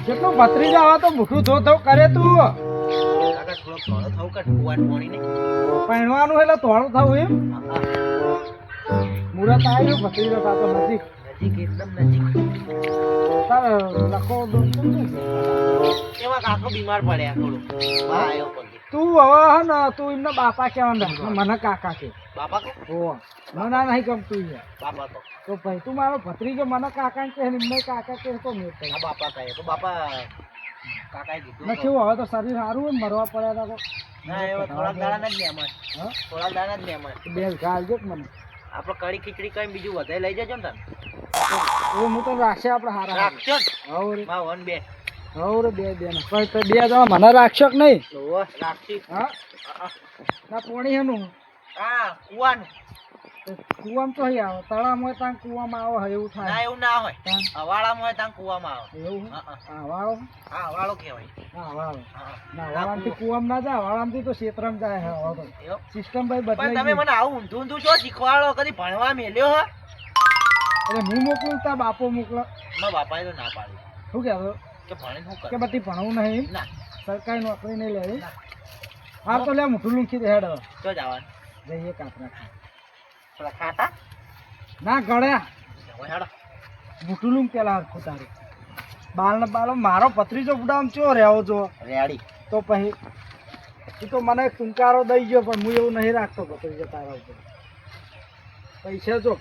કેટલું ભત્રીજા આવા તો મુઠું ધો ધો કરે તું કાકા થોડો થોડો થવું કે કુવાન પાણી ને પહેણવાનું એટલે તોડું થવું એમ મુરત આવ્યું ભત્રીજો તાતો નજીક નજીક એકદમ નજીક તાર લખો દોન એમાં કાકો બીમાર પડ્યા થોડું બા આવ્યો પગે તું હવે હે ને તું એમના બાપા કહેવાના મને કાકા કે બાપા કે ઓ મને નહીં ગમતું છે બાપા તો ભાઈ તું મારો ભત્રીજો મને કાકા કે એમને કાકા કે તો મેં આ બાપા કહે તો બાપા કાકાએ કીધું મેં કેવું હવે તો શરીર સારું હોય ને મરવા પડ્યા હતા ના એવા થોડા દાડા જ ને અમાર હા થોડા દાડા જ ને અમાર બે ગાલજો કે મને આપણે કડી ખીચડી કઈ બીજું વધારે લઈ જજો ને ઓ હું તો રાખશે આપણે હારા રાખજો હવે માં વન બે હવે બે બે ને પણ તો બે જણા મને રાખશો કે નહીં ઓહો રાખી હા ના પોણી હેનું હા કુવાનું કુવામાં તો અહીં આવે તળામાં હોય ત્યાં કુવામાં આવે હોય એવું ના થાય એવું ના હોય તાન. અવાળામાં હોય ત્યાં કુવામાં આવે એવું હા, હા. હા વાળો હા વાળો કહેવાય હા વાળો હા ના વાળામાંથી કુવામાં ના જાય વાળામાંથી તો ક્ષેત્રમાં જાય હે હવે તો એવો? સિસ્ટમ ભાઈ પણ બદલાઈ તમે ગઈ. મને આવું ઊંધું ઊંધું છો શીખવાડો કદી ભણવા મેલ્યો હો એટલે હું મોકલું તા બાપો મોકલો મારા બાપાએ તો ના પાડી શું કહેતો કે ભણે શું કે કરે બધી ભણવું નહીં ના સરકારી નોકરી નહીં લેવી ના. હા તો લે મોટું લૂંખી દે હેડ હવે. તો જવાનું જઈએ કાતરા ખાવા. થોડા ખાટા ના ગળ્યા હવે હેડો મોટું લૂંખ પેલા હરખું તારું બાલ ને બાલ મારો ભત્રીજો બુડામ ચો રહેવો જો રેડી તો પછી તું તો મને ટૂંકારો દઈ ગયો પણ હું એવું નહીં રાખતો ભત્રીજો તારા ઉપર પૈસા જો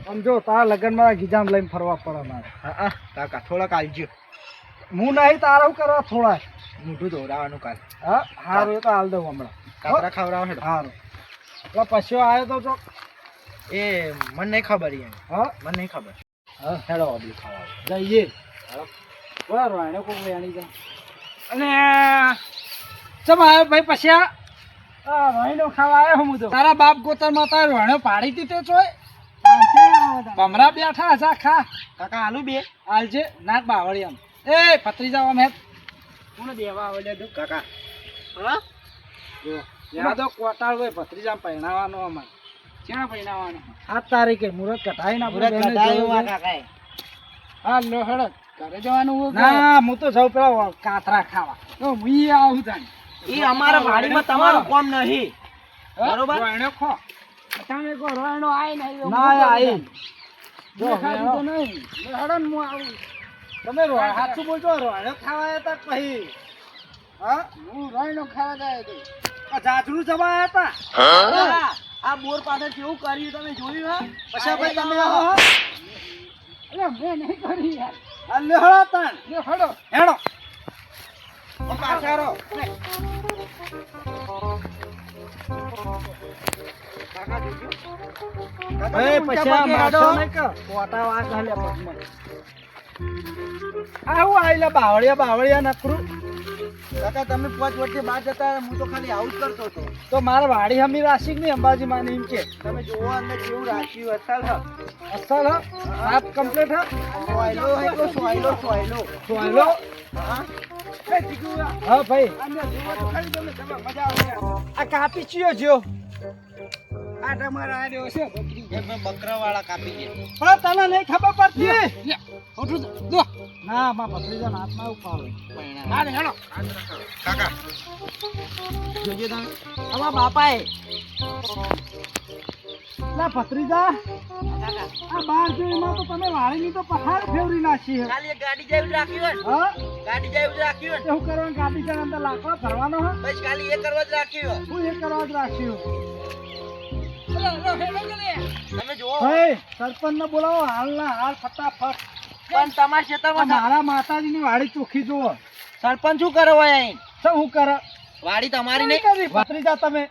આમ જો તારા લગ્નમાં ગીજામ લઈને ફરવા પડે મારે હા કાકા થોડાક આવજો હું નહીં તારા કરવા થોડા મોઢું ધોરાવાનું કાલ હા હારું એ તો હાલ દઉં હમણાં કાતરા ખાવડાવો હેડો હારું એટલે પછી આવ્યો તો જો એ મને નહીં ખબર યાર હા મને નહીં ખબર હા હેડો અબલી ખાવા જઈએ બરાબર એને કોઈ વેણી જાય અને ચમ આવ્યો ભાઈ પછી આ રોહિણો ખાવા આવ્યો હું તો તારા બાપ ગોતરમાં તારે રોહિણો પાડી દીધો ચોય ભમરા બેઠા હસા ખા કાકા આલુ બે હાલજે નાક બાવળી આમ એ પતરી જાવ આમ હે કોને દેવા આવડે તું કાકા હા જો યાદો કોટાળ હોય ભત્રીજા પહેણાવાનો અમારે ક્યાં પહેણાવાનો 7 તારીખે મુહૂર્ત કઢાઈ ના પૂરા કઢાયું આ કાકાએ હા લો હડક ઘરે જવાનું ના હું તો સૌ પેલા કાતરા ખાવા તો હું આવું તાન ઈ અમારા વાડીમાં તમારું કામ નહીં બરોબર રોયણો ખો તમે કો રોયણો આઈ નહીં ના આઈ જો ખાધું તો નહીં હડન હું આવું તમે હાથું બોલજો રોયણો ખાવા હતા પછી હા હું રોયણો ખાવા ગયા તો આ જાજરૂ જવા હતા હા આ બોર પાછળ કેવું કર્યું તમે જોયું હા પછી ભાઈ તમે આવો અરે મેં નહીં કરી યાર આ લે હળો તાન લે હળો હેડો પાછારો કાકા જોજો એ પછી આ મારશો નહીં કે કોટા વાગ હાલે પગમાં આવું આઈલા બાવળિયા નકરું કાકા તમે 5 વર્ષથી બહાર જતા હું તો ખાલી આવું જ કરતો હતો તો મારે વાડી હમી રાશિક ની અંબાજી માં એમ કે તમે જોવો અંદર કેવું રાખ્યું અસલ હ અસલ હ સાફ કમ્પ્લીટ હ સોયલો હે તો સોયલો સોયલો હા હા ભાઈ અંદર જોવો તો ખાલી તમે મજા આવે આ કાપી ચિયો જો આ તમારા આ રહ્યો છે બકરા વાળા કાપી દે પણ તને નહીં ખબર પડતી ઓઠું દો ના માં ભત્રીજા હાથમાં ઉપાડો હાલે હેડો કાકા જોજો તમે અમારા બાપાએ ના ભત્રીજા કાકા આ બાર જોઈમાં તો તમે વાળીની તો પહાડ ફેવરી નાખી હે ખાલી એક ગાડી જેવું જ રાખ્યું હોય હા ગાડી જેવું જ રાખ્યું હોય એવું કરવાનું ગાડી જણ અંદર લાકડો ભરવાનો હે બસ ખાલી એ કરવા જ રાખ્યું હોય હું એ કરવા જ રાખ્યું તમે જોવો ભાઈ સરપંચ ને બોલાવો હાલ ના હાલ ફટાફટ પણ તમારા આ ક્ષેત્રમાં મારા માતાજીની વાડી ચોખ્ખી જુઓ સરપંચ શું કરે હોય અહીં શું હું કરે વાડી તમારી નહીં કરી ભત્રીજા તમે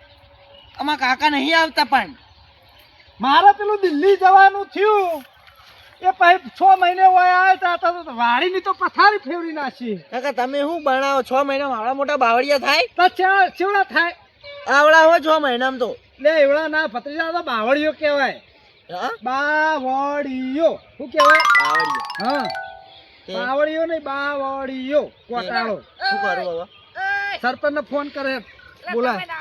અમારા કાકા નહીં આવતા પણ મારે પેલું દિલ્હી જવાનું થયું એ પછી 6 મહિને હોય આવ્યા તા તો વાડીની તો પથારી ફેવરી નાખી કાકા તમે શું બનાવો 6 મહિના મારા મોટા બાવળિયા થાય તો ચેવડા થાય આવડા હોય 6 મહિનામાં તો લે એવડા ના ભત્રીજા તો બાવળીઓ કહેવાય હા બાવળીઓ શું કહેવાય બાવળિયા હા તે બાવળીઓ નહીં બાવળીઓ કોટાળો શું કરું હવે સરપંચ ને ફોન કરે બોલાય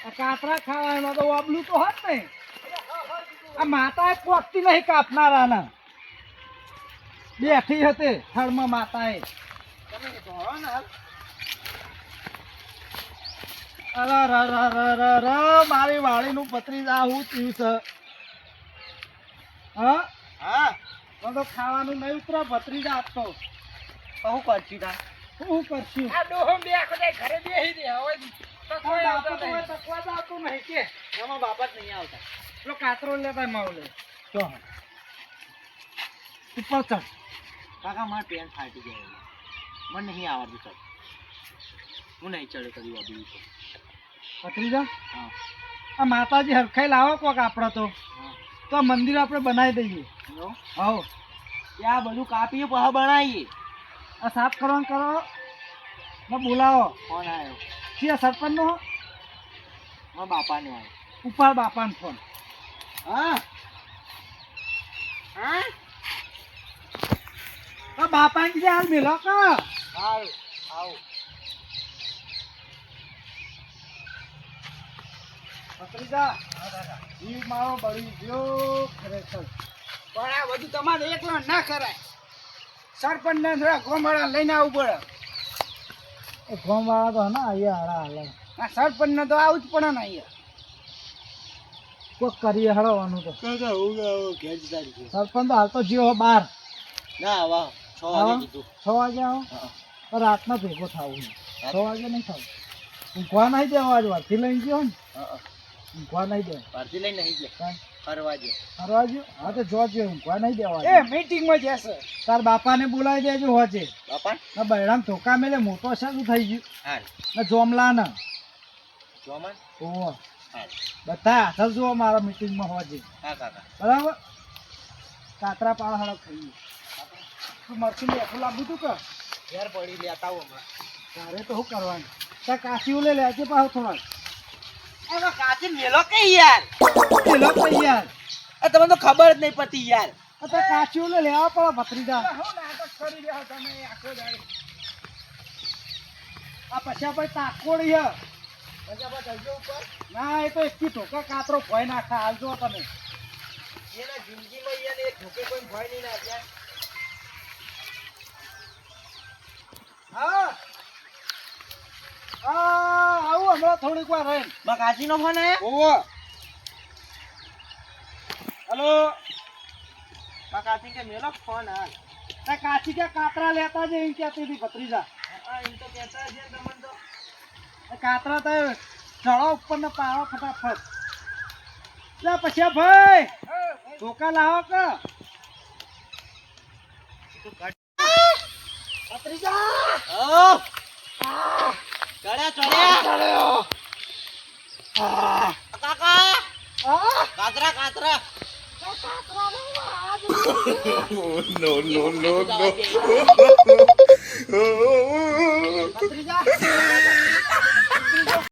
આ કાતરા ખાવા તો વાબલું તો હોત ને આ માતા કોકતી નહીં કાપનારાના બેઠી હતી થળમાં માતાએ. તમે ધોળો ને હાલ. અરે મારી વાળીનું ભત્રીજા હું થયું છે. હા હા મને તો ખાવાનું નહીં ઉતરો ભત્રીજા આપતો. કહું કરશી તા શું કરશું? આ ડોહો બે આખો દાડો ઘરે બેહી રહે. હવે તો કોઈ આવતો બાપુ તો નહીં. તકવા જ આવતું નહીં કે એમાં બાપા જ નહીં આવતા. પેલો કાતરો લેતા માવલે તો ઉપર ચડ. કાકા મારે પેન ફાટી ગયો. મને નહીં આવડતું સર. હું નહીં ચડે કર્યું આ બીજું. ભત્રીજા હા આ માતાજી હરખાઈ લાવો કોક આપડે તો હા તો મંદિર આપણે બનાવી દઈએ. એવું? હવ ત્યાં બધું કાપીએ પછી બનાવીએ. આ સાફ કરવાનું કરો ને બોલાવો. ફોન આવ્યો. છે સરપંચ નો મારા બાપાને આવ્યો. ઉપર બાપાનો ફોન. હા હા આ બાપાને કીધે હાલ મેલો કે સારું આવું. ભત્રીજા જીવ મારો બળી ગયો ખરેખર. પણ આ બધું તમારે એકલો ના કરાય. સરપંચ ને થોડા ગોમાળા લઈને આવવું પડે. એ ફોન વાળા તો ના અહીંયા હાડા હાલે આ સરપંચ ને તો આવું જ પડે ને અહીંયા. કોક કરીએ હળવાનું તો. કાકા હું ઘેર જતા રહીએ. સરપંચ તો હાલ તો જીવો 12 ના આવા 6 વાગે આવા? કીધું. 6 વાગે આવો હા. તો રાતના ભેગો થાવું 6 વાગે નહીં થાવું. ઊંઘવા નહીં દેવા આજ વારથી લઈને ગયો ને હા ઊંઘવા નહીં દે. ભારતી લઈને નહીં ગયા. કાંઈ ફરવા જો. ફરવા ગયો હા તો જોજે ઊંઘવા નહીં દેવા એ મીટિંગમાં જશે. તાર બાપાને બોલાવી દેજો હોજે. બાપા ને બૈરામ ધોકા મેલે મોટો છે શું થઈ ગયું હાલ ને જોમલા ને જોમન ઓહો હાલ. બધા હાથર જુઓ મારા મીટિંગમાં હોજે હા કાકા. બરાબર. કાતરા પાળા હળક થઈ ગયું. તું મરચું લેખું લાવવું તું કે ઘેર પડી લેતા આવો હમણાં. તારે તો શું કરવાનું ત્યાં કાશીઓ લઈ લેજે પાછો થોડાક. એમાં કાચી મેલો કે યાર. પેલો તૈયાર આ તમને તો ખબર જ નહીં પડતી યાર. અત્યારે કાશીઓ લઈ લેવા પડે ભત્રીજા. હું નાટક કરી રહ્યા તમે આખો દાડો. આ પછી આપણે તાકોડી હે ના એ તો એકથી ઢોકા કાતરો ભોય નાખા હાલજો તમે. એના જિંદગીમાં યાર એક ધોકે કોઈ ભય નહીં નાખ્યા. હા હા આવું હમણાં થોડીક વાર રહીને. માં કાચી નો ફોન આયા? ઓવો હલો માં કાચી કે મેલો ફોન હાલ. આ કાચી કે કાતરા લેતા જઈ એમ કહેતી હતી ભત્રીજા. હા એમ તો કહેતા છે તમને તો. એ કાતરા તો ચડો ઉપર ને પાડો ફટાફટ. લે પછી ભાઈ ધોકા લાવો કે ભત્રીજા. ઓ ચડ્યા કાકા. કાતરા કાતરા. ભત્રીજા